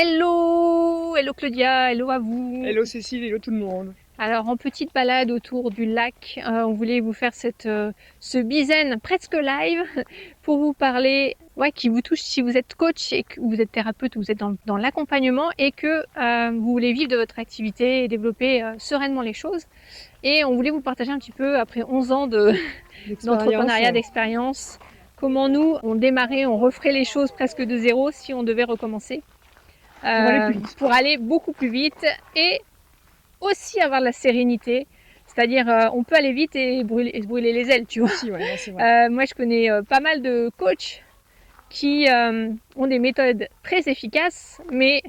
Hello! Hello Claudia, hello à vous. Hello Cécile, hello tout le monde. Alors en petite balade autour du lac, on voulait vous faire ce bizen presque live pour vous parler, qui vous touche si vous êtes coach et que vous êtes thérapeute ou vous êtes dans l'accompagnement et que vous voulez vivre de votre activité et développer sereinement les choses. Et on voulait vous partager un petit peu, après 11 ans L'expérience. d'entrepreneuriat, d'expérience, comment nous, on démarrait, on referait les choses presque de zéro si on devait recommencer. Pour aller plus vite. Pour aller beaucoup plus vite et aussi avoir de la sérénité. C'est-à-dire, on peut aller vite et se brûler les ailes, tu vois. Aussi, ouais, c'est vrai. Moi, je connais pas mal de coachs qui ont des méthodes très efficaces, mais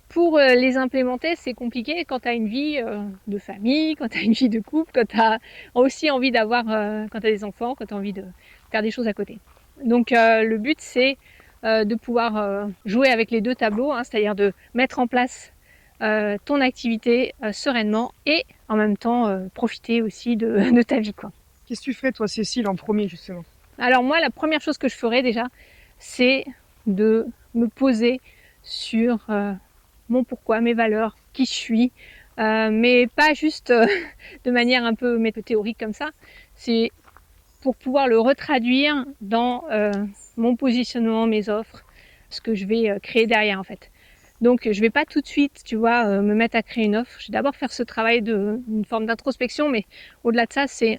pour les implémenter, c'est compliqué quand tu as une vie de famille, quand tu as une vie de couple, quand tu as aussi envie d'avoir, quand tu as des enfants, quand tu as envie de faire des choses à côté. Donc, le but, c'est de pouvoir jouer avec les deux tableaux, c'est-à-dire de mettre en place ton activité sereinement et en même temps profiter aussi de ta vie, quoi. Qu'est-ce que tu ferais toi Cécile en premier justement? Alors moi, la première chose que je ferais déjà, c'est de me poser sur mon pourquoi, mes valeurs, qui je suis, mais pas juste de manière un peu théorique comme ça. C'est pour pouvoir le retraduire dans mon positionnement, mes offres, ce que je vais créer derrière en fait. Donc je vais pas tout de suite, tu vois, me mettre à créer une offre. Je vais d'abord faire ce travail une forme d'introspection, mais au-delà de ça, c'est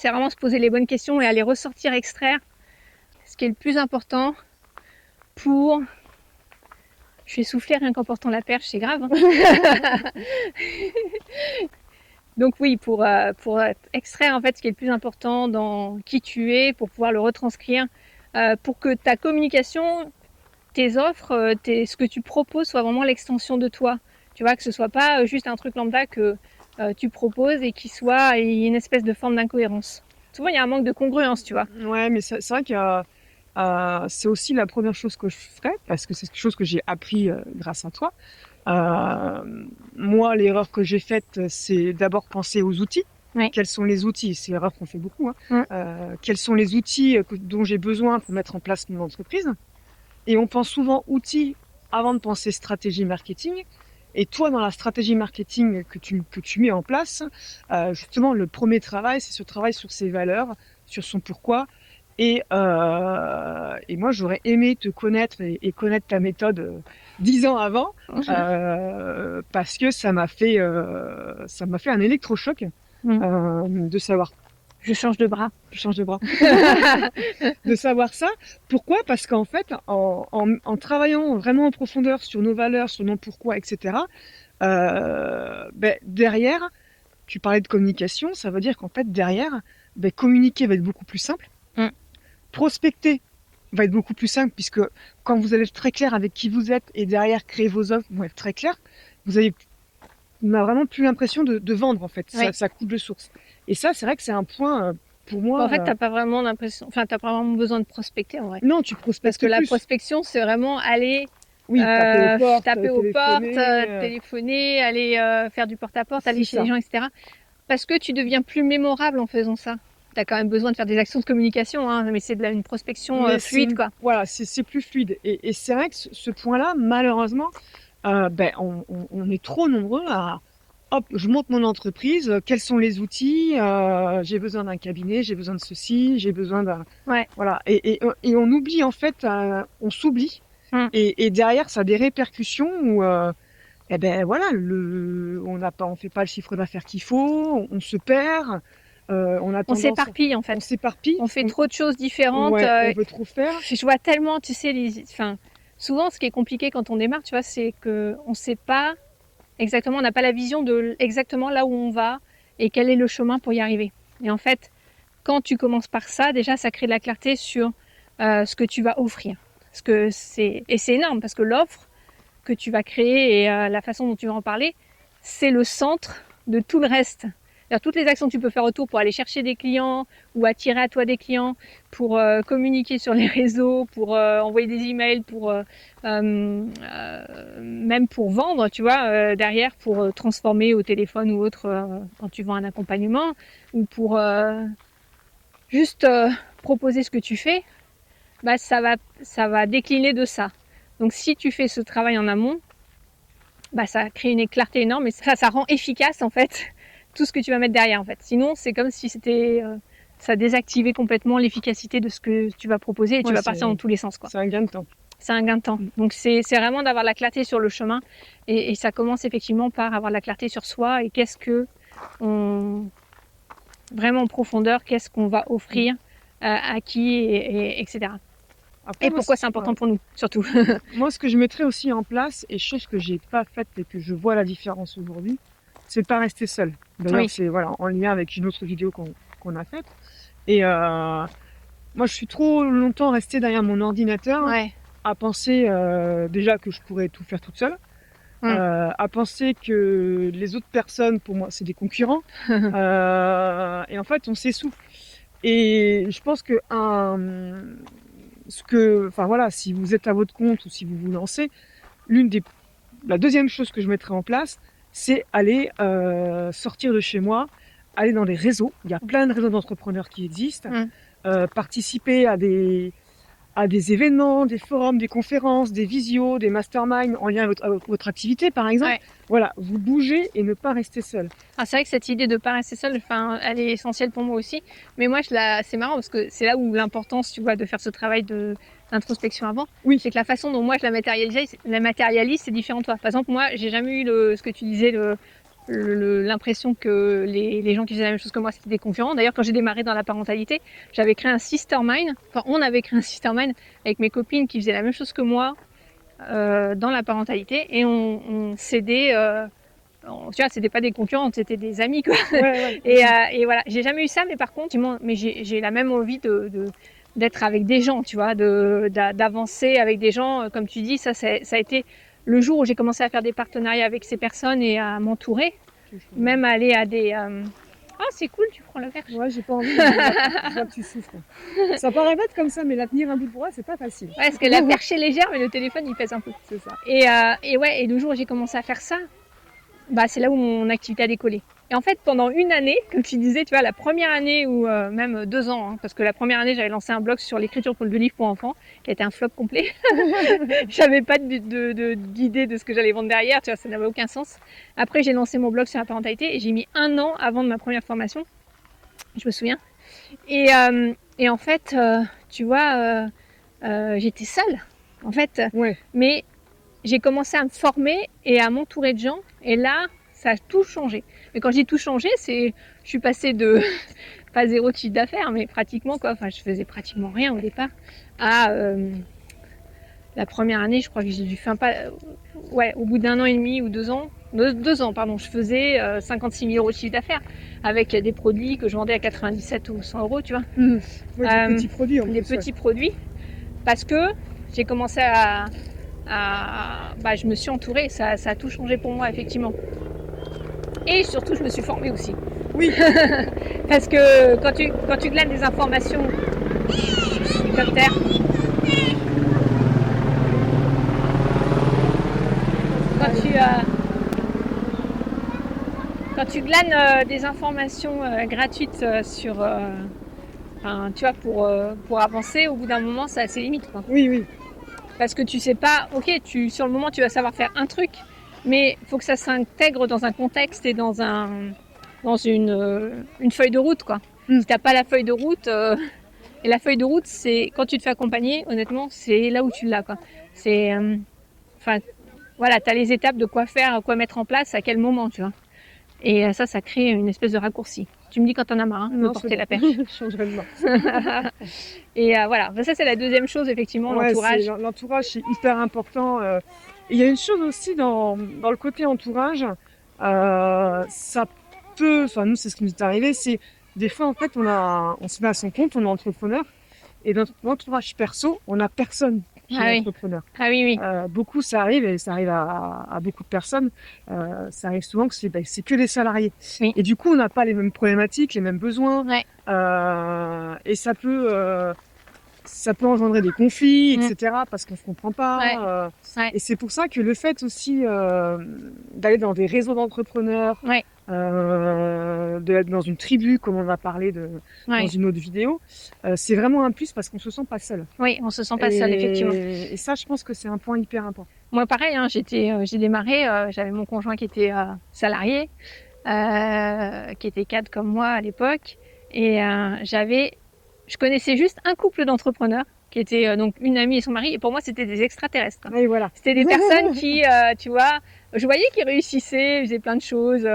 vraiment se poser les bonnes questions et aller ressortir, extraire ce qui est le plus important pour... Je suis essoufflée rien qu'en portant la perche, c'est grave. Hein. Donc oui, pour extraire en fait ce qui est le plus important dans qui tu es, pour pouvoir le retranscrire, pour que ta communication, tes offres, ce que tu proposes soit vraiment l'extension de toi. Tu vois, que ce soit pas juste un truc lambda que tu proposes et qui soit une espèce de forme d'incohérence. Souvent, il y a un manque de congruence, tu vois. Ouais, mais c'est vrai que c'est aussi la première chose que je ferais, parce que c'est quelque chose que j'ai appris grâce à toi. Moi, l'erreur que j'ai faite, c'est d'abord penser aux outils. Ouais. Quels sont les outils? C'est l'erreur qu'on fait beaucoup. Hein. Mm. Quels sont les outils dont j'ai besoin pour mettre en place mon entreprise? Et on pense souvent outils avant de penser stratégie marketing. Et toi, dans la stratégie marketing que tu mets en place, justement, le premier travail, c'est ce travail sur ses valeurs, sur son pourquoi. Et moi, j'aurais aimé te connaître et connaître ta méthode 10 ans avant, parce que ça m'a fait un électrochoc de savoir. Je change de bras. Je change de bras. De savoir ça. Pourquoi? Parce qu'en fait, en travaillant vraiment en profondeur sur nos valeurs, sur nos pourquoi, etc., derrière, tu parlais de communication, ça veut dire qu'en fait, derrière, communiquer va être beaucoup plus simple. Mm. Prospecter va être beaucoup plus simple, puisque quand vous allez être très clair avec qui vous êtes et derrière créer vos offres vont être très claires, on a vraiment plus l'impression de vendre, en fait. Oui. Ça coule de source. Et ça, c'est vrai que c'est un point, pour moi... En fait, t'as pas vraiment l'impression, enfin, t'as pas vraiment besoin de prospecter en vrai. Non, tu prospectes Parce que la plus. prospection, c'est vraiment aller Oui, taper aux portes, téléphoner. téléphoner, aller faire du porte-à-porte, aller C'est chez ça. les gens, etc. Parce que tu deviens plus mémorable en faisant ça. T'as quand même besoin de faire des actions de communication, hein, mais c'est une prospection Mais fluide, quoi. voilà, c'est plus fluide. Et c'est vrai que ce point-là, malheureusement, on est trop nombreux à, hop, je monte mon entreprise, quels sont les outils, j'ai besoin d'un cabinet, j'ai besoin de ceci, j'ai besoin d'un... Ouais. Voilà. Et on oublie, en fait, on s'oublie. Mm. Et derrière, ça a des répercussions où... voilà, on fait pas le chiffre d'affaires qu'il faut, on se perd, On s'éparpille en fait. on s'éparpille, On fait trop de choses différentes. ouais, on veut trop faire. Je vois tellement, tu sais, souvent ce qui est compliqué quand on démarre, tu vois, c'est que on sait pas exactement, on n'a pas la vision de exactement là où on va et quel est le chemin pour y arriver. Et en fait, quand tu commences par ça, déjà, ça crée de la clarté sur ce que tu vas offrir. Et c'est énorme parce que l'offre que tu vas créer et la façon dont tu vas en parler, c'est le centre de tout le reste. C'est-à-dire toutes les actions que tu peux faire autour pour aller chercher des clients ou attirer à toi des clients, pour communiquer sur les réseaux, pour envoyer des emails, pour même pour vendre, tu vois, derrière, pour transformer au téléphone ou autre quand tu vends un accompagnement, ou pour juste proposer ce que tu fais, bah ça va décliner de ça. Donc si tu fais ce travail en amont, bah, ça crée une clarté énorme et ça rend efficace en fait tout ce que tu vas mettre derrière en fait. Sinon c'est comme si c'était ça désactivait complètement l'efficacité de ce que tu vas proposer et tu vas partir dans tous les sens, quoi. C'est un gain de temps. C'est un gain de temps. Donc c'est vraiment d'avoir la clarté sur le chemin et ça commence effectivement par avoir la clarté sur soi et qu'est-ce que on vraiment en profondeur, qu'est-ce qu'on va offrir à qui etc. Après, et pourquoi c'est important pour nous surtout. Moi ce que je mettrais aussi en place et chose que j'ai pas faite et que je vois la différence aujourd'hui, c'est de pas rester seul. D'ailleurs c'est en lien avec une autre vidéo qu'on a faite. Et moi je suis trop longtemps restée derrière mon ordinateur à penser déjà que je pourrais tout faire toute seule, à penser que les autres personnes pour moi c'est des concurrents et en fait on s'essouffle. Et je pense que si vous êtes à votre compte ou si vous vous lancez, la deuxième chose que je mettrai en place, c'est aller sortir de chez moi, aller dans des réseaux. Il y a plein de réseaux d'entrepreneurs qui existent. Participer à des événements, des forums, des conférences, des visios, des masterminds en lien avec votre activité par exemple. Voilà, vous bougez et ne pas rester seul. Ah, c'est vrai que cette idée de ne pas rester seul, elle est essentielle pour moi aussi. Mais moi, c'est marrant parce que c'est là où l'importance, tu vois, de faire ce travail d'introspection avant. Oui. C'est que la façon dont moi je la matérialise, c'est différent de toi. Par exemple, moi, j'ai jamais eu ce que tu disais, l'impression que les gens qui faisaient la même chose que moi c'était des concurrents. D'ailleurs quand j'ai démarré dans la parentalité, j'avais créé un sistermind, on avait créé un sistermind avec mes copines qui faisaient la même chose que moi dans la parentalité et on s'aidait, tu vois, c'était pas des concurrentes, c'était des amis quoi. Et voilà, j'ai jamais eu ça, mais par contre j'ai la même envie d'être avec des gens, tu vois, d'avancer avec des gens, comme tu dis, ça a été le jour où j'ai commencé à faire des partenariats avec ces personnes et à m'entourer, même aller à des... Ah, c'est cool, tu prends le verre. Ouais, j'ai pas envie, je vois que tu souffres. Ça paraît bête comme ça, mais la tenir un bout de bras, c'est pas facile. Ouais, parce que la perche est légère, mais le téléphone, il pèse un peu. C'est ça. Et le jour où j'ai commencé à faire ça, bah, c'est là où mon activité a décollé. Et en fait, pendant une année, comme tu disais, tu vois, la première année ou même 2 ans, parce que la première année, j'avais lancé un blog sur l'écriture de livres pour enfants, qui a été un flop complet. J'avais pas d'idée de ce que j'allais vendre derrière, tu vois, ça n'avait aucun sens. Après, j'ai lancé mon blog sur la parentalité et j'ai mis 1 an avant de ma première formation. Je me souviens. Et en fait, tu vois, j'étais seule, en fait. Mais j'ai commencé à me former et à m'entourer de gens. Et là, ça a tout changé. Mais quand je dis tout changé, je suis passée de, pas 0 de chiffre d'affaires, mais pratiquement quoi. Enfin, je faisais pratiquement rien au départ. À la première année, je crois que j'ai dû faire au bout d'1 an et demi ou 2 ans, 2 ans, pardon, je faisais 56 000 € de chiffre d'affaires avec des produits que je vendais à 97 ou 100 €, tu vois. Des petits produits. Des petits produits. Parce que j'ai commencé je me suis entourée, ça a tout changé pour moi effectivement. Et surtout je me suis formée aussi. Oui. Parce que quand tu glanes des informations, hélicoptère. Quand tu glanes des informations gratuites sur, tu vois, pour avancer, au bout d'un moment, ça a ses limites, quoi. Oui. Parce que tu sais pas, sur le moment tu vas savoir faire un truc, mais il faut que ça s'intègre dans un contexte et dans une feuille de route, quoi. Si t'as pas la feuille de route, et la feuille de route, c'est quand tu te fais accompagner, honnêtement, c'est là où tu l'as, quoi. C'est, voilà, t'as les étapes de quoi faire, quoi mettre en place, à quel moment, tu vois. Et ça crée une espèce de raccourci. Tu me dis quand t'en as marre de porter la perche. Je changerai de main. Et voilà, ça c'est la deuxième chose, effectivement, l'entourage. L'entourage, c'est hyper important. Il y a une chose aussi dans le côté entourage, ça peut, nous c'est ce qui nous est arrivé, c'est des fois en fait on se met à son compte, on est entrepreneur, et dans notre entourage perso, on n'a personne qui est entrepreneur. Ah oui. Beaucoup ça arrive, et ça arrive à beaucoup de personnes, ça arrive souvent que c'est que des salariés. Oui. Et du coup on n'a pas les mêmes problématiques, les mêmes besoins, et ça peut engendrer des conflits, etc., parce qu'on se comprend pas. Et c'est pour ça que le fait aussi d'aller dans des réseaux d'entrepreneurs, d'être dans une tribu, comme on a parlé dans une autre vidéo, c'est vraiment un plus parce qu'on se sent pas seul. Oui, on se sent pas seul, effectivement. Et ça, je pense que c'est un point hyper important. Moi, pareil, hein, j'ai démarré, j'avais mon conjoint qui était salarié, qui était cadre comme moi à l'époque, et je connaissais juste un couple d'entrepreneurs qui était donc une amie et son mari, et pour moi c'était des extraterrestres. Et voilà. C'était des personnes qui, tu vois, je voyais qu'ils réussissaient, ils faisaient plein de choses,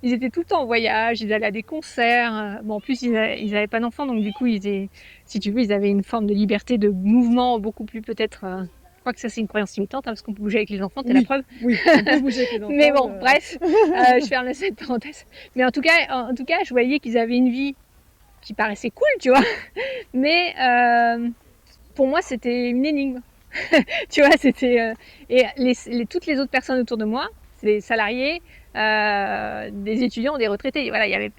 ils étaient tout le temps en voyage, ils allaient à des concerts. Bon, en plus ils avaient pas d'enfants, donc du coup si tu veux, ils avaient une forme de liberté de mouvement beaucoup plus peut-être. Je crois que ça c'est une croyance limitante, hein, parce qu'on peut bouger avec les enfants, t'es la preuve. Oui, on peut bouger avec les enfants. Mais bon, bref, je ferme cette parenthèse. Mais en tout cas, je voyais qu'ils avaient une vie qui paraissait cool, tu vois. Mais pour moi, c'était une énigme. Tu vois, c'était et toutes les autres personnes autour de moi, c'est des salariés, des étudiants, des retraités. Voilà, il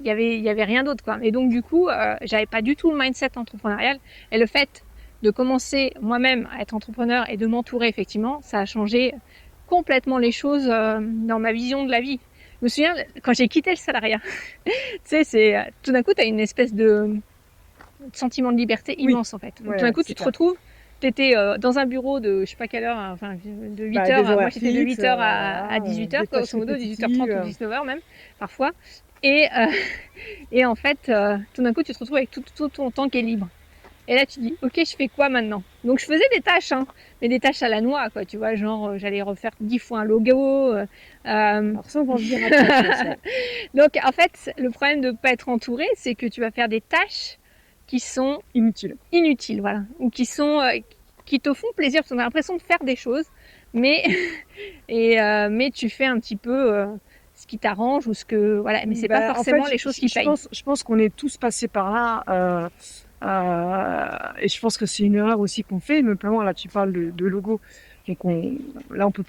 y avait rien d'autre, quoi. Et donc du coup, j'avais pas du tout le mindset entrepreneurial. Et le fait de commencer moi-même à être entrepreneur et de m'entourer, effectivement, ça a changé complètement les choses dans ma vision de la vie. Je me souviens quand j'ai quitté le salariat. Tu sais, c'est tout d'un coup, tu as une espèce de sentiment de liberté immense, en fait. Ouais, tout d'un coup, tu te retrouves, tu étais dans un bureau de je sais pas quelle heure, enfin de 8h, moi j'étais de 8h à 18h, grosso modo, 18h30 ou 19h même, parfois. Et en fait, tout d'un coup, tu te retrouves avec tout ton temps qui est libre. Et là, tu dis, ok, je fais quoi maintenant? Donc, je faisais des tâches, hein, mais des tâches à la noix, quoi. Tu vois, genre, j'allais refaire 10 fois un logo. Alors ça, on va en venir après. Donc, en fait, le problème de ne pas être entouré, c'est que tu vas faire des tâches qui sont inutiles, voilà, ou qui te font plaisir, parce qu'on a l'impression de faire des choses, mais mais tu fais un petit peu ce qui t'arrange ou ce que voilà, mais c'est pas forcément les choses qui payent. Je pense qu'on est tous passés par là. Et je pense que c'est une erreur aussi qu'on fait, notamment là tu parles de logo. Donc là on peut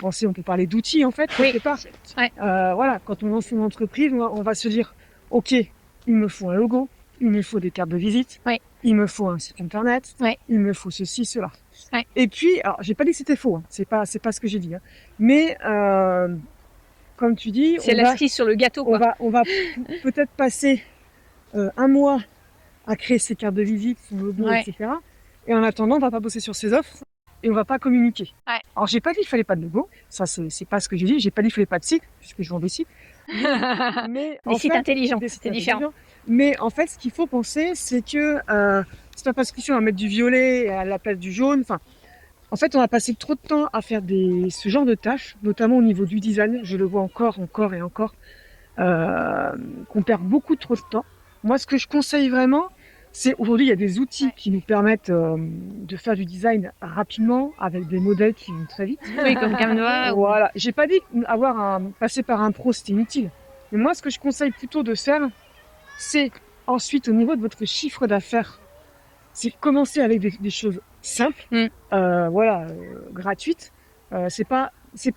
parler d'outils en fait, quelque part. Ouais. Voilà, quand on lance une entreprise, on va se dire, ok, il me faut un logo, il me faut des cartes de visite, il me faut un site internet, il me faut ceci, cela. Et puis, alors j'ai pas dit que c'était faux, hein, c'est pas ce que j'ai dit, hein, mais comme tu dis, c'est la cerise sur le gâteau, quoi. On va peut-être passer un mois à créer ses cartes de visite, son logo, etc. Et en attendant, on va pas bosser sur ses offres et on va pas communiquer. Alors, j'ai pas dit qu'il fallait pas de logo. Ça, c'est pas ce que j'ai dit. J'ai pas dit qu'il fallait pas de site, puisque je vends des sites. Mais sites intelligents, c'est différent. Mais en fait, ce qu'il faut penser, c'est que c'est pas parce qu'on va mettre du violet à la place du jaune. Enfin, en fait, on va passer trop de temps à faire ce genre de tâches, notamment au niveau du design. Je le vois encore et encore, qu'on perd beaucoup trop de temps. Moi, ce que je conseille vraiment, c'est aujourd'hui, il y a des outils qui nous permettent de faire du design rapidement avec des modèles qui vont très vite. Oui, comme Canva. Voilà. J'ai pas dit passer par un pro, c'était inutile. Mais moi, ce que je conseille plutôt de faire, c'est ensuite au niveau de votre chiffre d'affaires, c'est commencer avec des choses simples, gratuites. C'est pas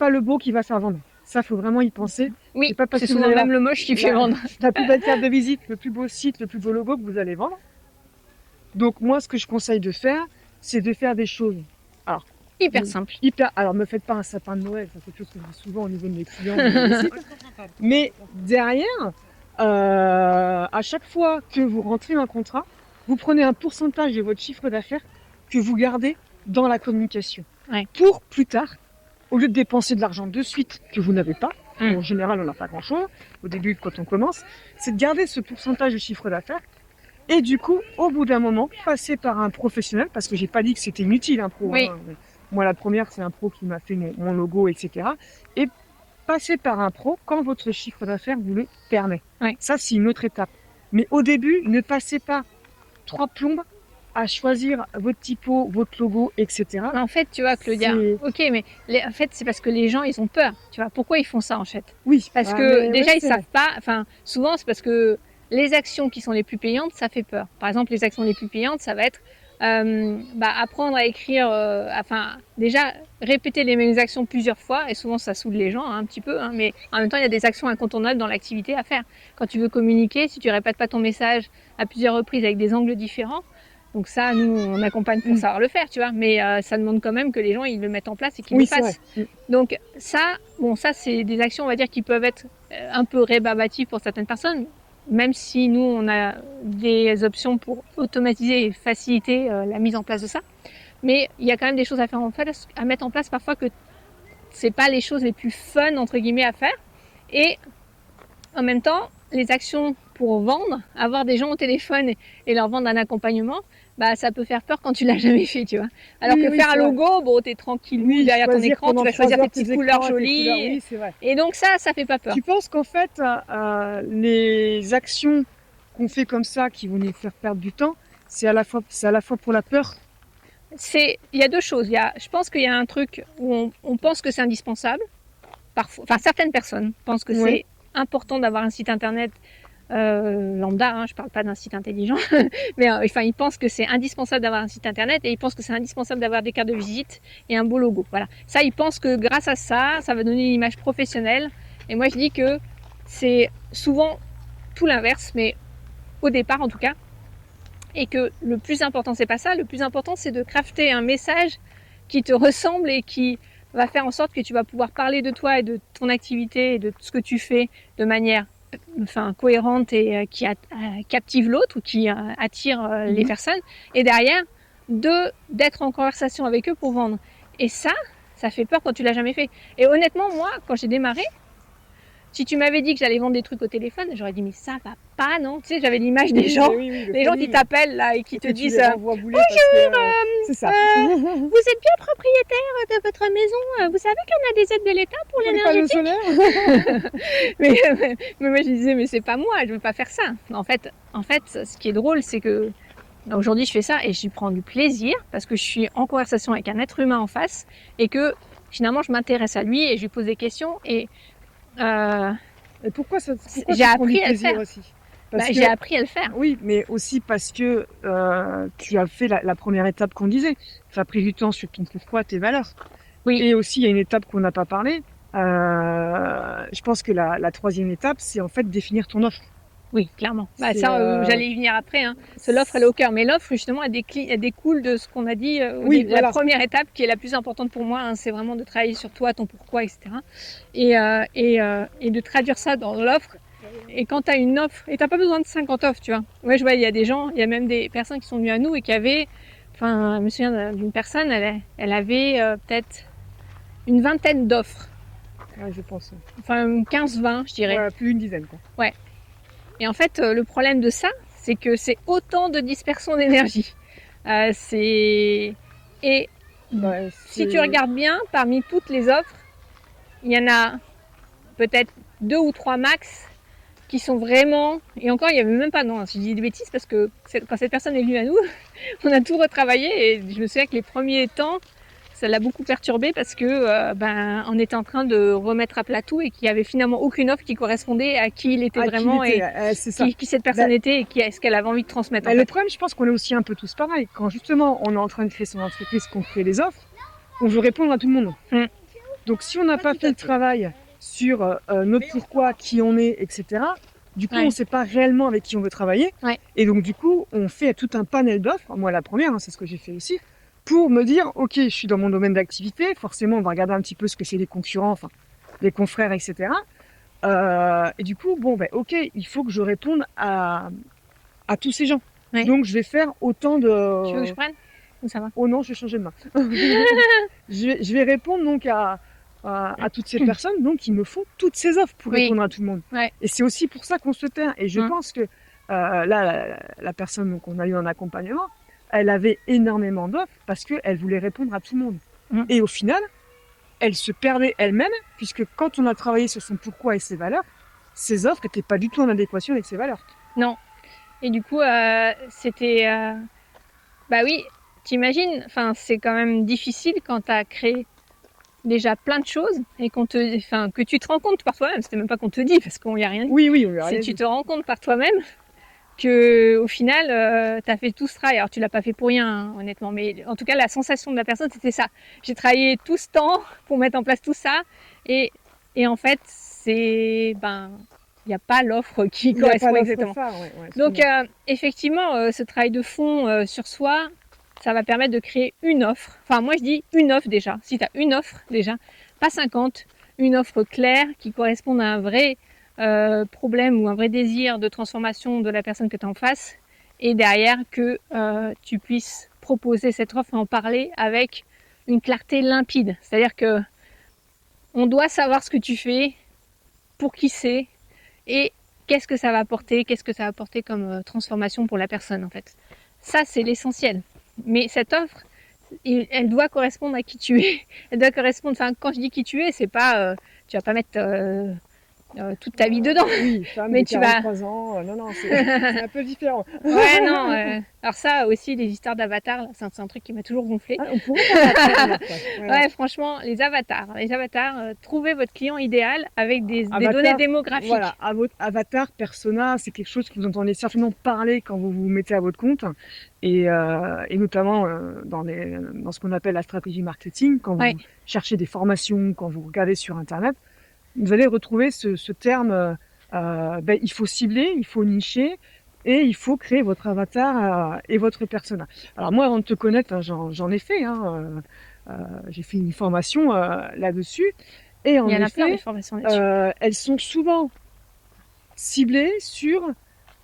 le beau qui va faire vendre. Ça, faut vraiment y penser. Oui, c'est souvent même le moche qui fait vendre. La plus belle carte de visite, le plus beau site, le plus beau logo que vous allez vendre. Donc moi, ce que je conseille de faire, c'est de faire des choses. Alors, hyper simple. Alors, me faites pas un sapin de Noël, c'est quelque chose que je dis souvent au niveau de mes clients. Mais derrière, à chaque fois que vous rentrez un contrat, vous prenez un pourcentage de votre chiffre d'affaires que vous gardez dans la communication. Pour plus tard, au lieu de dépenser de l'argent de suite que vous n'avez pas, en général on n'a pas grand-chose, au début quand on commence, c'est de garder ce pourcentage de chiffre d'affaires et du coup, au bout d'un moment, passer par un professionnel, parce que j'ai pas dit que c'était inutile un pro. Hein. Moi la première, c'est un pro qui m'a fait mon logo, etc. Et passer par un pro quand votre chiffre d'affaires vous le permet. Ça, c'est une autre étape. Mais au début, ne passez pas 3 plombes à choisir votre typo, votre logo, etc. En fait, tu vois, Claudia, ok, mais en fait, c'est parce que les gens, ils ont peur. Tu vois, pourquoi ils font ça, en fait? Oui. Parce que déjà, ils savent pas. Enfin, souvent, c'est parce que les actions qui sont les plus payantes, ça fait peur. Par exemple, les actions les plus payantes, ça va être apprendre à écrire, déjà répéter les mêmes actions plusieurs fois, et souvent ça saoule les gens un petit peu, mais en même temps il y a des actions incontournables dans l'activité à faire. Quand tu veux communiquer, si tu répètes pas ton message à plusieurs reprises avec des angles différents, donc ça, nous, on accompagne pour savoir le faire, tu vois, mais ça demande quand même que les gens ils le mettent en place et qu'ils le fassent. Donc ça, c'est des actions, on va dire, qui peuvent être un peu rébarbatives pour certaines personnes. même si nous, on a des options pour automatiser et faciliter la mise en place de ça, mais il y a quand même des choses à mettre en place parfois que c'est pas les choses les plus fun, entre guillemets, à faire. Et en même temps, les actions pour vendre, avoir des gens au téléphone et leur vendre un accompagnement, bah ça peut faire peur quand tu l'as jamais fait, tu vois. Alors que faire un logo, bon, t'es tranquille derrière ton écran, tu vas choisir tes petites couleurs jolies. Oui, c'est vrai. Et donc ça fait pas peur. Tu penses qu'en fait, les actions qu'on fait comme ça, qui vont nous faire perdre du temps, c'est à la fois pour la peur? Il y a deux choses. Je pense qu'il y a un truc où on pense que c'est indispensable. Parfois, enfin, certaines personnes pensent que c'est important d'avoir un site internet lambda, je parle pas d'un site intelligent, mais enfin ils pensent que c'est indispensable d'avoir un site internet et ils pensent que c'est indispensable d'avoir des cartes de visite et un beau logo. Voilà, ça ils pensent que grâce à ça, ça va donner une image professionnelle. Et moi je dis que c'est souvent tout l'inverse, mais au départ en tout cas, et que le plus important c'est pas ça. Le plus important c'est de crafter un message qui te ressemble et qui va faire en sorte que tu vas pouvoir parler de toi et de ton activité et de ce que tu fais de manière cohérente et qui captive l'autre ou qui attire les personnes. Et derrière, d'être en conversation avec eux pour vendre. Et ça fait peur quand tu l'as jamais fait. Et honnêtement, moi, quand j'ai démarré, si tu m'avais dit que j'allais vendre des trucs au téléphone, j'aurais dit mais ça va pas, non? Tu sais, j'avais l'image des gens, les gens qui t'appellent là et qui te disent bonjour, c'est ça. Vous êtes bien propriétaire de votre maison, vous savez qu'on a des aides de l'État pour l'énergétique. mais moi je disais mais c'est pas moi, je veux pas faire ça. En fait, ce qui est drôle, c'est que aujourd'hui je fais ça et j'y prends du plaisir parce que je suis en conversation avec un être humain en face et que finalement je m'intéresse à lui et je lui pose des questions et pourquoi j'ai appris à le faire aussi j'ai appris à le faire. Oui, mais aussi parce que tu as fait la première étape qu'on disait. Ça a pris du temps sur ton pourquoi, tes valeurs. Oui. Et aussi, il y a une étape qu'on n'a pas parlé. Je pense que la troisième étape, c'est en fait définir ton offre. Oui, clairement. J'allais y venir après. L'offre, elle est au cœur. Mais l'offre, justement, elle découle de ce qu'on a dit. La première étape qui est la plus importante pour moi, c'est vraiment de travailler sur toi, ton pourquoi, etc. Et de traduire ça dans l'offre. Et quand tu as une offre, et tu n'as pas besoin de 50 offres, tu vois. Moi, je vois, il y a des gens, il y a même des personnes qui sont venues à nous et qui avaient, je me souviens d'une personne, elle avait peut-être une vingtaine d'offres. Ouais, je pense. Enfin, 15-20, je dirais. Ouais, plus d'une dizaine, quoi. Ouais. Et en fait, le problème de ça, c'est que c'est autant de dispersion d'énergie. Si tu regardes bien, parmi toutes les offres, il y en a peut-être 2 ou 3 max qui sont vraiment... Et encore, il n'y avait même pas... Non, je dis des bêtises parce que quand cette personne est venue à nous, on a tout retravaillé et je me souviens que les premiers temps, ça l'a beaucoup perturbé parce que on était en train de remettre à plat tout et qu'il y avait finalement aucune offre qui correspondait à qui il était vraiment et qui cette personne était et est-ce qu'elle avait envie de transmettre. Le problème, je pense qu'on est aussi un peu tous pareils. Quand justement on est en train de créer son entreprise, qu'on crée les offres, on veut répondre à tout le monde. Donc si on n'a pas fait le travail sur notre pourquoi, qui on est, etc., du coup on ne sait pas réellement avec qui on veut travailler. Et donc du coup on fait tout un panel d'offres. Moi la première, c'est ce que j'ai fait aussi. Pour me dire, ok, je suis dans mon domaine d'activité, forcément on va regarder un petit peu ce que c'est les concurrents, enfin les confrères, etc. Et du coup, ok, il faut que je réponde à tous ces gens. Donc je vais faire autant de... Tu veux que je prenne ou ça va? Oh non, je vais changer de main. je vais répondre donc à toutes ces personnes, donc il me faut toutes ces offres pour répondre à tout le monde. Et c'est aussi pour ça qu'on se terre. Et je pense que là, la personne qu'on a eu en accompagnement, elle avait énormément d'offres parce qu'elle voulait répondre à tout le monde. Et au final, elle se perdait elle-même, puisque quand on a travaillé sur son pourquoi et ses valeurs, ses offres n'étaient pas du tout en adéquation avec ses valeurs. Non. Et du coup, c'était... oui, t'imagines, c'est quand même difficile quand tu as créé déjà plein de choses et que tu te rends compte par toi-même, c'était même pas qu'on te dit parce qu'on y a rien dit. Oui, on y a rien dit. Tu te rends compte par toi-même que au final tu as fait tout ce travail. Alors tu l'as pas fait pour rien honnêtement, mais en tout cas la sensation de la personne c'était ça. J'ai travaillé tout ce temps pour mettre en place tout ça et en fait c'est il n'y a pas l'offre qui correspond exactement. Donc effectivement ce travail de fond sur soi, ça va permettre de créer une offre. Enfin moi je dis une offre déjà. Si tu as une offre déjà, pas 50, une offre claire qui corresponde à un vrai problème ou un vrai désir de transformation de la personne que tu as en face, et derrière que tu puisses proposer cette offre et en parler avec une clarté limpide. C'est-à-dire que on doit savoir ce que tu fais, pour qui c'est, et qu'est-ce que ça va apporter, qu'est-ce que ça va apporter comme transformation pour la personne en fait. Ça c'est l'essentiel. Mais cette offre, elle doit correspondre à qui tu es. Elle doit correspondre. Enfin, quand je dis qui tu es, c'est pas, tu vas pas mettre toute ta vie dedans. Oui, femme Mais de tu vas. 43 ans, non, c'est un peu différent. Ouais, non. Alors ça aussi, les histoires d'avatars, là, c'est un truc qui m'a toujours gonflé. Ah, on pourrait faire la après. Ouais, franchement, les avatars, trouvez votre client idéal avec des Avatar, données démographiques. Voilà, avatar, persona, c'est quelque chose que vous entendez certainement parler quand vous vous mettez à votre compte, et notamment dans ce qu'on appelle la stratégie marketing, quand vous cherchez des formations, quand vous regardez sur Internet, vous allez retrouver ce terme, il faut cibler, il faut nicher, et il faut créer votre avatar et votre persona. Alors moi, avant de te connaître, hein, j'en ai fait, j'ai fait une formation là-dessus, et en effet, des formations là-dessus. elles sont souvent ciblées sur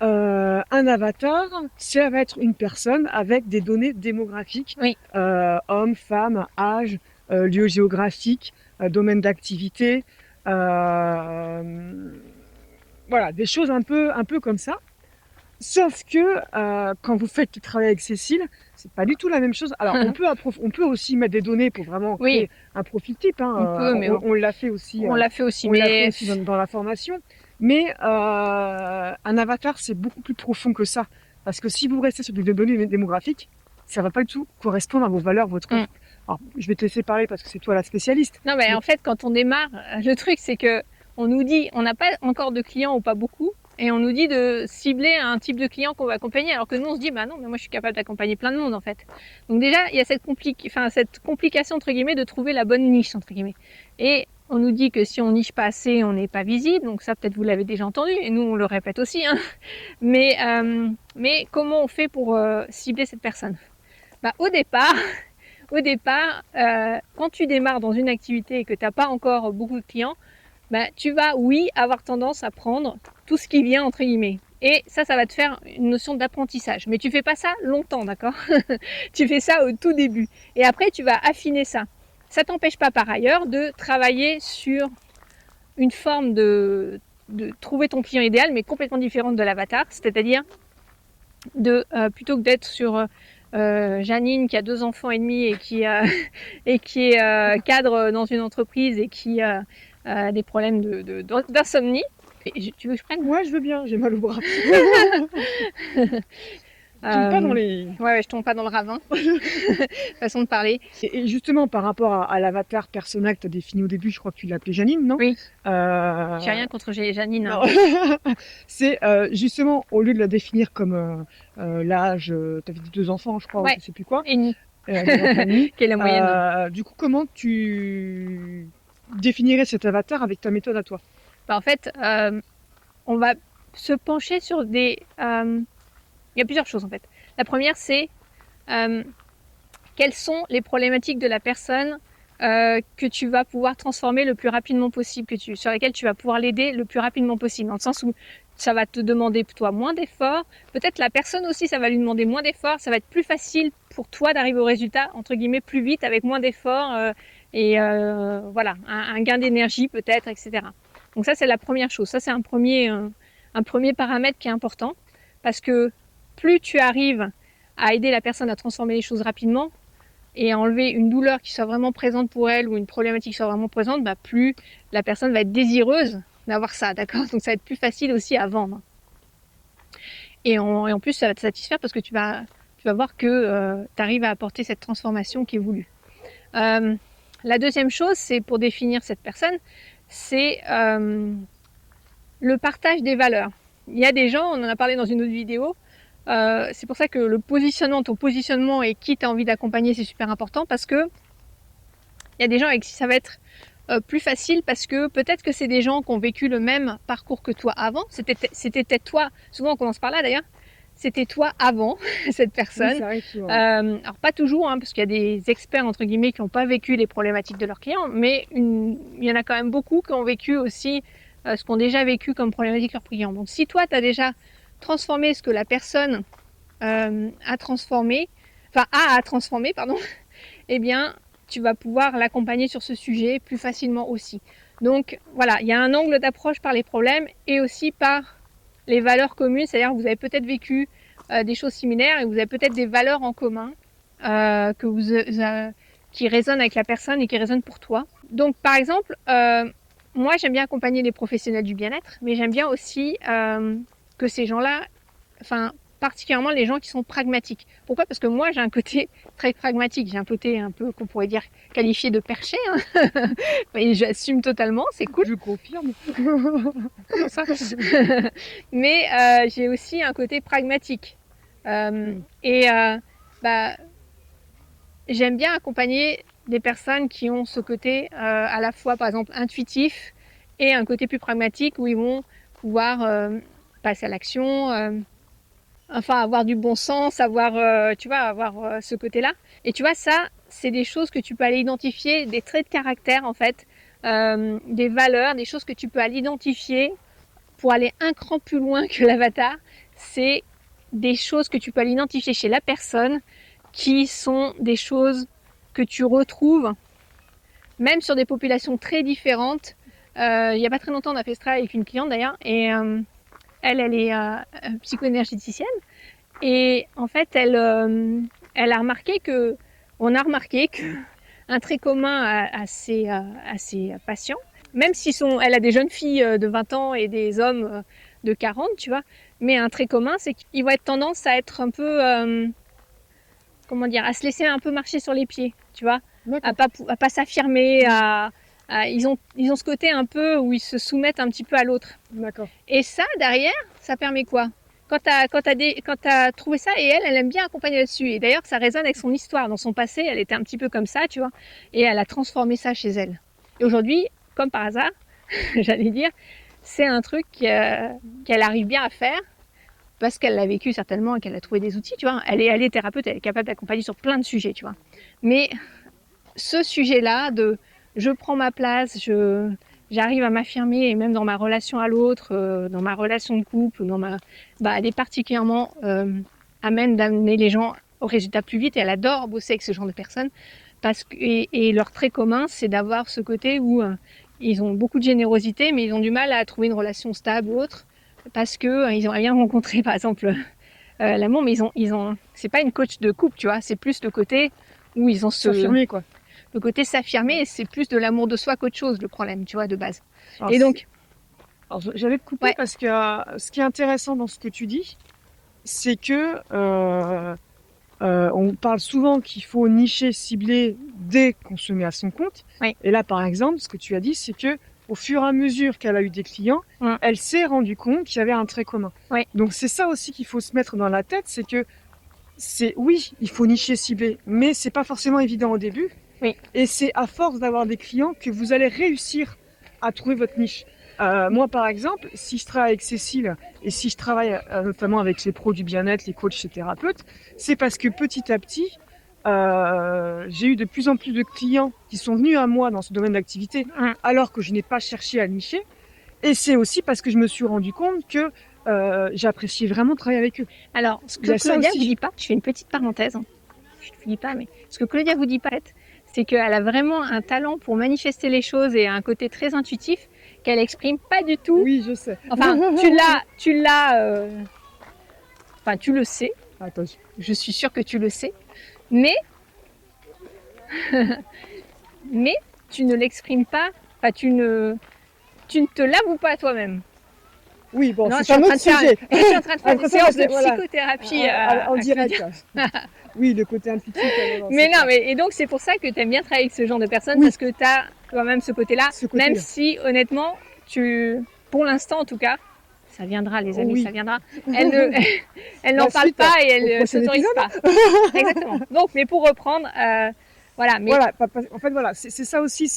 un avatar. Ça va être une personne avec des données démographiques, homme, femme, âge, lieu géographique, domaine d'activité, voilà, des choses un peu comme ça. Sauf que quand vous faites le travail avec Cécile, c'est pas du tout la même chose. Alors on peut aussi mettre des données pour vraiment créer un profil type. On l'a fait aussi. On l'a fait aussi, dans la formation. Mais un avatar, c'est beaucoup plus profond que ça. Parce que si vous restez sur des données démographiques, ça va pas du tout correspondre à vos valeurs, votre offre. Alors, je vais te laisser parler parce que c'est toi la spécialiste. Non, mais en fait, quand on démarre, le truc, c'est que on nous dit, on n'a pas encore de clients ou pas beaucoup, et on nous dit de cibler un type de client qu'on va accompagner, alors que nous, on se dit, bah non, mais moi, je suis capable d'accompagner plein de monde, en fait. Donc déjà, il y a cette complication, entre guillemets, de trouver la bonne niche, entre guillemets. Et on nous dit que si on niche pas assez, on n'est pas visible, donc ça, peut-être, vous l'avez déjà entendu, et nous, on le répète aussi, hein. Mais comment on fait pour cibler cette personne? Bah, au départ, quand tu démarres dans une activité et que tu n'as pas encore beaucoup de clients, bah, tu vas, avoir tendance à prendre tout ce qui vient, entre guillemets. Et ça va te faire une notion d'apprentissage. Mais tu fais pas ça longtemps, d'accord? Tu fais ça au tout début. Et après, tu vas affiner ça. Ça t'empêche pas, par ailleurs, de travailler sur une forme de trouver ton client idéal, mais complètement différente de l'avatar. C'est-à-dire plutôt que d'être sur Janine qui a 2 enfants et demi et qui est cadre dans une entreprise et qui a des problèmes d'insomnie. Tu veux que je prenne? Ouais, je veux bien, j'ai mal au bras. Tu tombes pas dans les... Ouais, je tombe pas dans le ravin. Façon de parler. Et justement, par rapport à l'avatar persona que tu as défini au début, je crois que tu l'appelais Janine, non? Oui. J'ai rien contre Janine. Hein. C'est justement, au lieu de la définir comme l'âge, tu avais dit 2 enfants, je crois, je sais plus quoi. Et demi. Quelle est la moyenne. Du coup, comment tu définirais cet avatar avec ta méthode à toi? Bah, en fait, on va se pencher sur des... il y a plusieurs choses en fait. La première, c'est quelles sont les problématiques de la personne que tu vas pouvoir transformer le plus rapidement possible, sur lesquelles tu vas pouvoir l'aider le plus rapidement possible, dans le sens où ça va te demander toi moins d'efforts, peut-être la personne aussi ça va lui demander moins d'efforts, ça va être plus facile pour toi d'arriver au résultat entre guillemets plus vite avec moins d'efforts voilà, un gain d'énergie peut-être, etc. Donc ça c'est la première chose, ça c'est un premier paramètre qui est important, parce que plus tu arrives à aider la personne à transformer les choses rapidement et à enlever une douleur qui soit vraiment présente pour elle ou une problématique qui soit vraiment présente, bah plus la personne va être désireuse d'avoir ça, d'accord? Donc ça va être plus facile aussi à vendre. Et en plus ça va te satisfaire parce que tu vas voir que tu arrives à apporter cette transformation qui est voulue. La deuxième chose, c'est pour définir cette personne, c'est le partage des valeurs. Il y a des gens, on en a parlé dans une autre vidéo, c'est pour ça que ton positionnement et qui tu as envie d'accompagner, c'est super important, parce que il y a des gens avec qui ça va être plus facile, parce que peut-être que c'est des gens qui ont vécu le même parcours que toi avant. C'était peut-être toi, souvent on commence par là d'ailleurs, c'était toi avant cette personne. Oui, alors pas toujours, hein, parce qu'il y a des experts entre guillemets qui n'ont pas vécu les problématiques de leurs clients, mais il y en a quand même beaucoup qui ont vécu aussi ce qu'ont déjà vécu comme problématique leurs clients. Donc si toi, tu as déjà transformé ce que la personne a transformé, pardon, eh bien, tu vas pouvoir l'accompagner sur ce sujet plus facilement aussi. Donc voilà, il y a un angle d'approche par les problèmes et aussi par les valeurs communes, c'est-à-dire que vous avez peut-être vécu des choses similaires et vous avez peut-être des valeurs en commun qui résonnent avec la personne et qui résonnent pour toi. Donc par exemple, moi j'aime bien accompagner les professionnels du bien-être, mais j'aime bien aussi que ces gens-là, particulièrement les gens qui sont pragmatiques. Pourquoi ? Parce que moi j'ai un côté très pragmatique, j'ai un côté un peu qu'on pourrait dire qualifié de perché, et j'assume totalement, c'est cool. Je confirme. Comment ça ? Mais j'ai aussi un côté pragmatique. J'aime bien accompagner des personnes qui ont ce côté à la fois par exemple intuitif et un côté plus pragmatique où ils vont pouvoir passer à l'action, avoir du bon sens, avoir ce côté-là. Et tu vois, ça, c'est des choses que tu peux aller identifier, des traits de caractère en fait, des valeurs, des choses que tu peux aller identifier pour aller un cran plus loin que l'avatar. C'est des choses que tu peux aller identifier chez la personne qui sont des choses que tu retrouves même sur des populations très différentes. Il n'y a pas très longtemps, on a fait ce travail avec une cliente d'ailleurs, et elle est psycho-énergéticienne. Et en fait, elle a remarqué que, un trait commun à ses patients, même si elle a des jeunes filles de 20 ans et des hommes de 40, tu vois, mais un trait commun, c'est qu'ils vont être tendance à être un peu, à se laisser un peu marcher sur les pieds, tu vois, à pas s'affirmer, ils ont ce côté un peu où ils se soumettent un petit peu à l'autre. D'accord. Et ça, derrière, ça permet quoi ? Quand t'as trouvé ça, et elle aime bien accompagner là-dessus. Et d'ailleurs, ça résonne avec son histoire. Dans son passé, elle était un petit peu comme ça, tu vois. Et elle a transformé ça chez elle. Et aujourd'hui, comme par hasard, j'allais dire, c'est un truc qu'elle arrive bien à faire parce qu'elle l'a vécu certainement et qu'elle a trouvé des outils, tu vois. Elle est thérapeute, elle est capable d'accompagner sur plein de sujets, tu vois. Mais ce sujet-là de je prends ma place, j'arrive à m'affirmer, et même dans ma relation à l'autre, dans ma relation de couple, elle est particulièrement amène d'amener les gens au résultat plus vite, et elle adore bosser avec ce genre de personnes et leur trait commun, c'est d'avoir ce côté où ils ont beaucoup de générosité, mais ils ont du mal à trouver une relation stable ou autre parce que ils ont rien rencontré, par exemple l'amour, mais c'est pas une coach de couple, tu vois, c'est plus le côté où ils ont s'affirmer, quoi. Le côté s'affirmer, c'est plus de l'amour de soi qu'autre chose, le problème, tu vois, de base. Alors, et donc, j'allais te couper parce que ce qui est intéressant dans ce que tu dis, c'est que on parle souvent qu'il faut nicher, cibler dès qu'on se met à son compte. Oui. Et là, par exemple, ce que tu as dit, c'est que au fur et à mesure qu'elle a eu des clients, elle s'est rendue compte qu'il y avait un trait commun. Oui. Donc c'est ça aussi qu'il faut se mettre dans la tête, c'est que oui, il faut nicher, cibler, mais c'est pas forcément évident au début. Oui. Et c'est à force d'avoir des clients que vous allez réussir à trouver votre niche. Moi, par exemple, si je travaille avec Cécile et si je travaille notamment avec les pros du bien-être, les coachs, les thérapeutes, c'est parce que petit à petit, j'ai eu de plus en plus de clients qui sont venus à moi dans ce domaine d'activité alors que je n'ai pas cherché à nicher. Et c'est aussi parce que je me suis rendu compte que j'appréciais vraiment travailler avec eux. Alors, ce que Claudia vous dit pas, je fais une petite parenthèse, je ne vous dis pas, mais ce que Claudia vous dit pas, c'est qu'elle a vraiment un talent pour manifester les choses et un côté très intuitif qu'elle exprime pas du tout. Oui, je sais. Enfin, tu le sais. Attends. Je suis sûre que tu le sais. Mais, mais tu ne l'exprimes pas, tu ne te l'avoues pas à toi-même. Oui, bon, c'est un autre sujet. Je suis en train de faire une séance de psychothérapie en direct. Oui, le côté intuitif. Et donc c'est pour ça que tu aimes bien travailler avec ce genre de personnes, parce que tu as quand même ce côté-là, même si honnêtement, pour l'instant en tout cas, ça viendra les amis, ça viendra. Elle n'en parle pas et elle ne s'autorise pas. Exactement. Donc, mais pour reprendre, en fait, voilà, c'est ça aussi,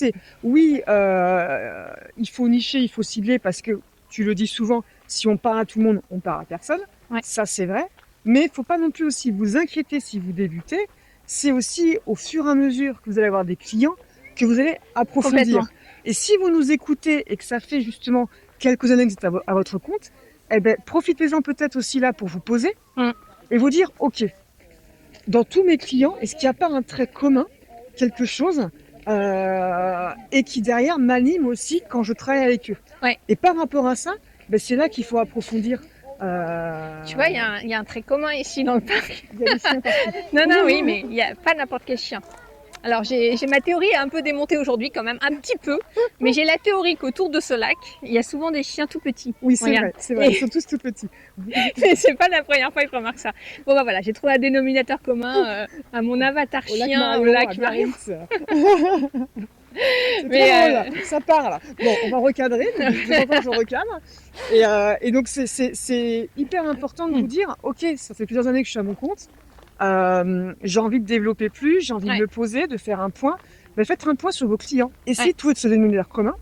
il faut nicher, il faut cibler parce que, tu le dis souvent, si on parle à tout le monde, on parle à personne. Ouais. Ça, c'est vrai. Mais il ne faut pas non plus aussi vous inquiéter si vous débutez. C'est aussi au fur et à mesure que vous allez avoir des clients que vous allez approfondir. Et si vous nous écoutez et que ça fait justement quelques années que vous êtes à votre compte, eh ben, profitez-en peut-être aussi là pour vous poser et vous dire, ok, dans tous mes clients, est-ce qu'il n'y a pas un trait commun, quelque chose, et qui derrière m'anime aussi quand je travaille avec eux. Ouais. Et par rapport à ça, ben, c'est là qu'il faut approfondir. Tu vois, il y a un trait commun ici dans le parc. Il y a des chiens partout. Non, oui, mais il n'y a pas n'importe quel chien. Alors, j'ai ma théorie un peu démontée aujourd'hui, quand même, un petit peu. Mais j'ai la théorie qu'autour de ce lac, il y a souvent des chiens tout petits. Oui, c'est vrai, ils sont tous tout petits. C'est pas la première fois que je remarque ça. Bon, bah voilà, j'ai trouvé un dénominateur commun à mon avatar chien au lac Marion. Mais ça part là. Bon, on va recadrer, je recadre. Et donc c'est hyper important de vous dire, ok, ça fait plusieurs années que je suis à mon compte, j'ai envie de développer plus, j'ai envie de me poser, de faire un point. Ben, faites un point sur vos clients. Essayez de trouver ce dénominateur commun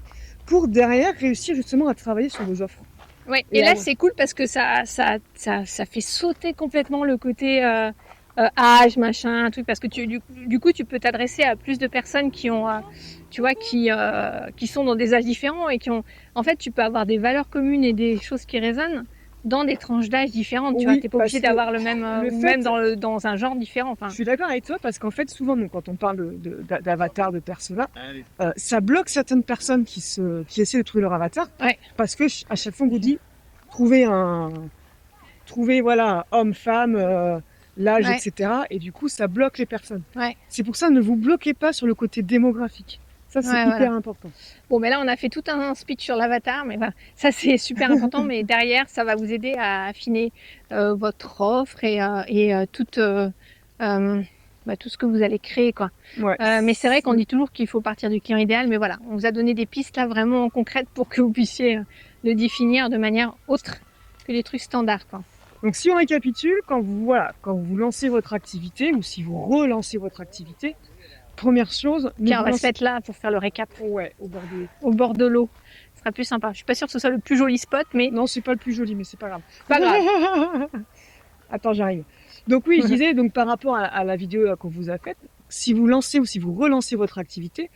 pour derrière réussir justement à travailler sur vos offres. Ouais. Et là c'est cool parce que ça fait sauter complètement le côté âge, machin, truc, parce que du coup tu peux t'adresser à plus de personnes qui ont, tu vois, qui sont dans des âges différents et qui ont, en fait, tu peux avoir des valeurs communes et des choses qui résonnent dans des tranches d'âge différentes. Tu vois, t'es pas obligé d'avoir le même, même dans un genre différent. Enfin. Je suis d'accord avec toi parce qu'en fait, souvent, donc, quand on parle d'avatar, de persona, ça bloque certaines personnes qui essaient de trouver leur avatar, parce que à chaque fois on vous dit trouver voilà, homme, femme. L'âge, etc. Et du coup, ça bloque les personnes. C'est pour ça, ne vous bloquez pas sur le côté démographique. Ça, c'est hyper important. Bon, mais là, on a fait tout un speech sur l'avatar, mais voilà, ça, c'est super important. Mais derrière, ça va vous aider à affiner votre offre et tout ce que vous allez créer, quoi. Mais c'est vrai qu'on dit toujours qu'il faut partir du client idéal, mais voilà, on vous a donné des pistes là vraiment concrètes pour que vous puissiez le définir de manière autre que les trucs standards, quoi. Donc si on récapitule, quand vous lancez votre activité ou si vous relancez votre activité, première chose... Tiens, on va se mettre là pour faire le récap. Ouais, au bord de l'eau. Ce sera plus sympa. Je suis pas sûre que ce soit le plus joli spot, mais... Non, c'est pas le plus joli, mais c'est pas grave. Pas grave. Attends, j'arrive. Donc oui, je disais, donc par rapport à la vidéo qu'on vous a faite, si vous lancez ou si vous relancez votre activité,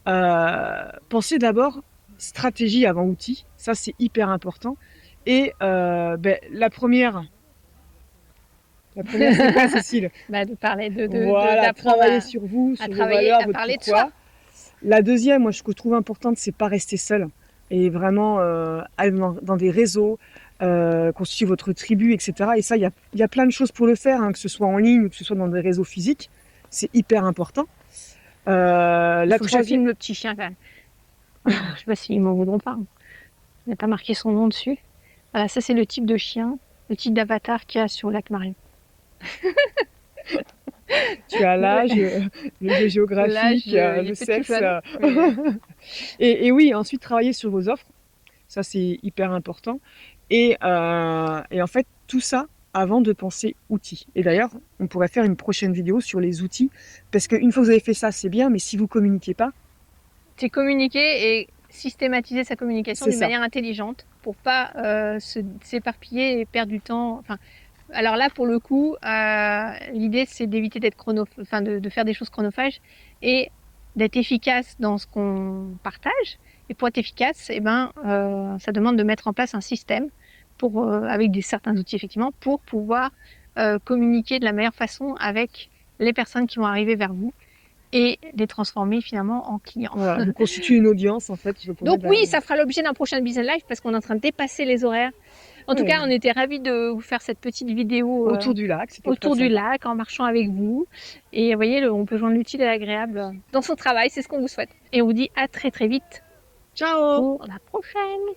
pensez d'abord stratégie avant outil. Ça, c'est hyper important. Et la première, c'est quoi, Cécile? De parler d'apprendre travailler sur vous, sur vos valeurs, votre parler pourquoi. De soi. La deuxième, moi, ce que je trouve importante, c'est pas rester seul et vraiment aller dans des réseaux, constituer votre tribu, etc. Et ça, il y a plein de choses pour le faire, hein, que ce soit en ligne ou que ce soit dans des réseaux physiques. C'est hyper important. Il faut que je filme le petit chien quand même. Je sais pas s'ils m'en voudront pas. Il n'a pas marqué son nom dessus. Voilà, ça c'est le type de chien, le type d'avatar qu'il y a sur le lac Marion. Tu as l'âge, le géographique, le sexe. Et oui, ensuite travailler sur vos offres. Ça, c'est hyper important. Et en fait, tout ça avant de penser outils. Et d'ailleurs, on pourrait faire une prochaine vidéo sur les outils. Parce qu'une fois que vous avez fait ça, c'est bien. Mais si vous communiquez pas... C'est communiquer et systématiser sa communication d'une manière intelligente pour pas s'éparpiller et perdre du temps. Enfin, alors là, pour le coup, l'idée c'est d'éviter d'être de faire des choses chronophages et d'être efficace dans ce qu'on partage. Et pour être efficace, ça demande de mettre en place un système avec certains outils effectivement pour pouvoir communiquer de la meilleure façon avec les personnes qui vont arriver vers vous et les transformer finalement en clients. Voilà, vous constituez une audience en fait. Donc oui, ça fera l'objet d'un prochain Business Live parce qu'on est en train de dépasser les horaires. En tout cas, on était ravis de vous faire cette petite vidéo autour du lac. Autour du lac, en marchant avec vous. Et vous voyez, on peut joindre l'utile et l'agréable dans son travail, c'est ce qu'on vous souhaite. Et on vous dit à très très vite. Ciao! Pour la prochaine!